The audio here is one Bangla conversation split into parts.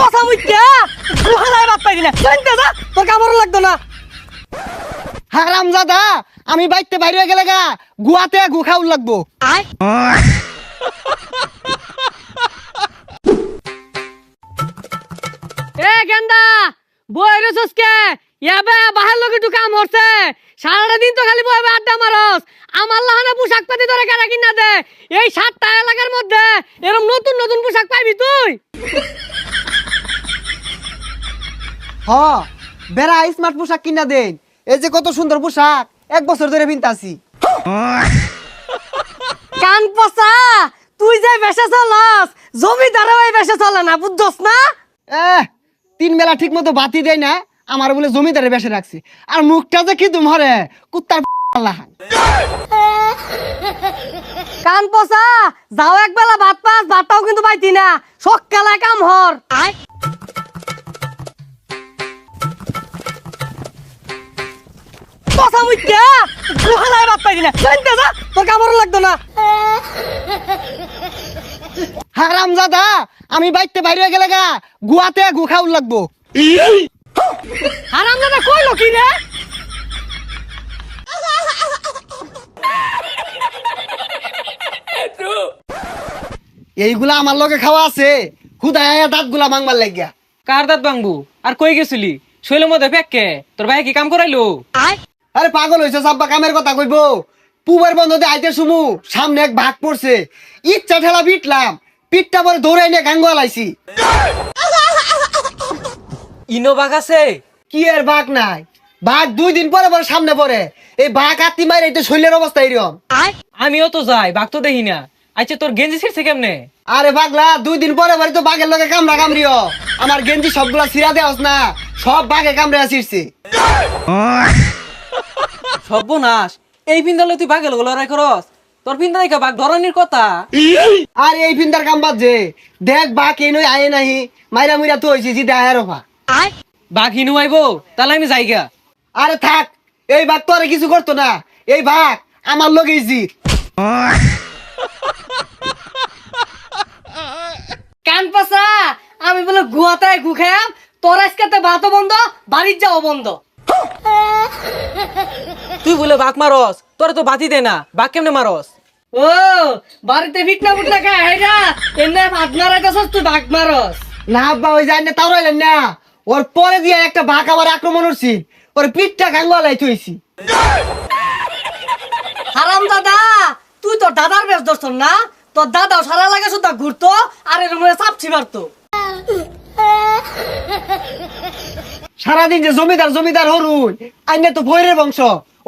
কথা মুইতা গুহালায় বাপ পাইবি না শুনতে যা তোর কামড় লাগতো না হারামজাদা আমি বাইতে বাইরে গেলে গা গুয়াতে গু খাউল লাগবো আয় এ গেন্দা বইরে সসকে ইয়াবে বাহার লগে একটু কাম হচ্ছে সারাটা দিন তো খালি বইবে আড্ডা মারস আমার লাহানে পোশাক পাতি ধরে কেনা কিনা দে এই 7টা এলাকার মধ্যে এরকম নতুন নতুন পোশাক পাইবি তুই হ বেড়া স্মার্ট পোশাক কিনা দেন এই যে কত সুন্দর পোশাক 1 বছর ধরে পিনতাছি কান পচা তুই যে বেশে চলস জমিদারও এই বেশে চলে না বুঝছস না 3 বেলা ঠিক মতো বাতি দেয় না আমার বলে জমিদারে বেশে রাখছি আর মুখটা যে কি তোমারে কুত্তার লাহান কান পচা যাও একবেলা ভাত পাস ভাতটাও কিন্তু পাইতি না সকালে কাম হর আয় পচা মুইতা গুহালায় ভাত পাইবি না শুনতে যা তোর কামড় লাগতো না হারামজাদা আমি বাইতে বাইরে গেলে গা গুয়াতে গু খাউল লাগবো হারামজাদা কইলো কি রে এইগুলা আমার লগে খাওয়া আছে খুদায় দাঁত গুলা মাংবার লাগিয়া কার দাঁত ভাঙবো আর কই গেছিলি শৈলের মধ্যে ফেককে তোর ভাই কি কাম করাইলো আয় আরে পাগল হইছে সাব্বা কামের কথা কইবো পুবের বন্ধতে আইতে শুমু সামনে এক ভাগ পড়ছে ইচ্ছা ঠেলা পিটলাম পিটটা পরে দৌড়াই নিয়ে গাঙ্গ আলাইছি ইনো বাঘ আছে কি এর ভাগ নাই ভাগ 2 দিন পরে পরে সামনে পড়ে এই ভাগ আত্মি মাইরে এটা শৈলের অবস্থা এরকম আয় আমিও তো যাই বাঘ তো দেখি না আচ্ছা তোর গেঞ্জি ছিড়ছে কেমনে আরে পাগলা 2 দিন পরে পরে তো বাঘের লগে কামড়া কামড়িও আমার গেঞ্জি সবগুলা ছিড়া দেওয়াস না সব বাঘে কামড়ে আসিরছে সর্বনাশ এই পিন্দালে তুই বাঘের লড়াই করস তোর পিন্দা দেখা বাঘ ধরনের কথা আর এই ফিন্দার কাম বাজে দেখ বাঘ এই নই আয়ে নাহি মাইরা মুইরা তো হইছি জিদা আয়ের অফা আয় বাঘ হিনু আইবো তাহলে আমি যাইগা আরে থাক এই বাঘ তো আর কিছু করতো না এই বাঘ আমার লগেই জিত কান পচা আমি বলে গুয়াতে গু খাম তোর আজকে ভাতও বন্ধ বাড়ির যাও বন্ধ তুই বলে বাঘ মারস তোর তো বাতি দে না বাঘ কেমনে মারস ও বাড়িতে ফিটনা ফুটনা খায় হেরা এমনি ভাত মারাইতেছস তুই ভাগ মারস না আব্বা ওই যায় না তাও রইলেন না ওর পরে দিয়ে একটা বাঘ আমার আক্রমণ করছি ওর পিঠটা গাঙ্গলাই থইছি হারাম দাদা তুই তোর দাদার বেশ ধরছ না তোর দাদাও সারা লাগে শুধু ঘুরতো আর এর মধ্যে চাপছি মারতো সারাদিন যে জমিদার জমিদার হরুন আইনে তো ভৈরের বংশ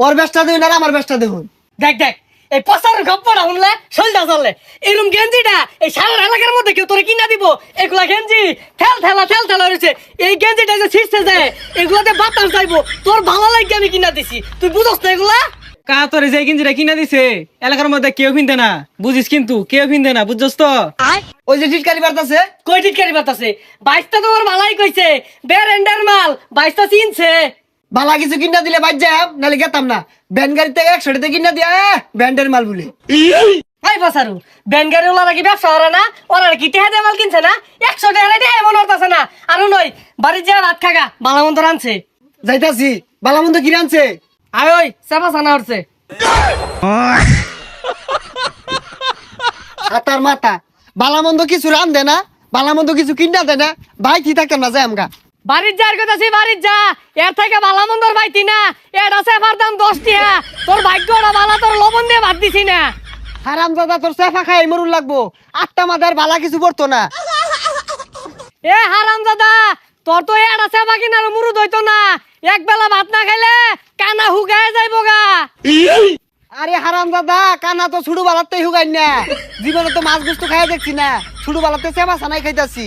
ওর ব্যবসা দেখুন আর আমার ব্যবসা দেখুন দেখ দেখ এই পচার গপ্পটা শুনলে শৈলটা চললে এরকম গেঞ্জিটা এই সারা এলাকার মধ্যে কেউ তোরে কিনা দিব এগুলা গেঞ্জি ঠেল ঠেলা রয়েছে এই গেঞ্জিটা যে ছিঁড়ছে যায় এগুলাতে বাতাস যাইবো তোর ভালো লাগে আমি কিনা দিছি তুই বুঝস না এগুলা কা তোর যে গেঞ্জিটা কিনা দিছে এলাকার মধ্যে কেউ পিনতে না বুঝিস কিন্তু কেউ পিনতে না বুঝছস তো আয় ওই যে টিটকারি বার্তাছে কই টিটকারি বাতাসে বাইশটা তোমার ভালাই কইছে বেরেন্ডার মাল বাইশটা চিনছে বালা কিছু কিনা দিলে বাদ যাম নাহলে গেতাম না ব্যান গাড়ি থেকে 100 টাকা কিনা দিয়া ব্যান্ডের মাল বলে হাই বাসারু ব্যানগাড়ি ওলা কি ব্যবসা ওরা না ওরা কি টেহা দিয়ে মাল কিনছে না 100 টাকা দিয়ে এমন হতাছে না আরো নয় বাড়ির যা ভাত খাগা বালামন্ত রানছে যাইতাছি বালামন্দ কি রানছে আয় ওই চাপা চানা হচ্ছে হাতার মাথা বালামন্দ কিছু রান দে না বালামন্দ কিছু কিনা দে না ভাই কি থাকতাম না যাই আমগা বাড়ির যার কথা সে বাড়ির যা এর থেকে বালামন্দর পাইতি না এটা সেফার দাম 10 টাকা তোর ভাগ্যটা বালা তোর লবণ দিয়ে ভাত দিছি না হারাম দাদা তোর সেফা খাই মরুন লাগবো 8টা মাদার বালা কিছু পড়তো না এ হারাম দাদা তোর তো এটা সেফা কিনার মুরুদ হইতো না এক বেলা ভাত না খাইলে কানা হুগায় যাইবো গা আরে হারাম দাদা কানা তো ছুড়ু বালাতেই হুগাই না জীবনে তো মাছ গুস্তু খাই দেখছি না ছুড়ু বালাতে সেবা সানাই খাইতাছি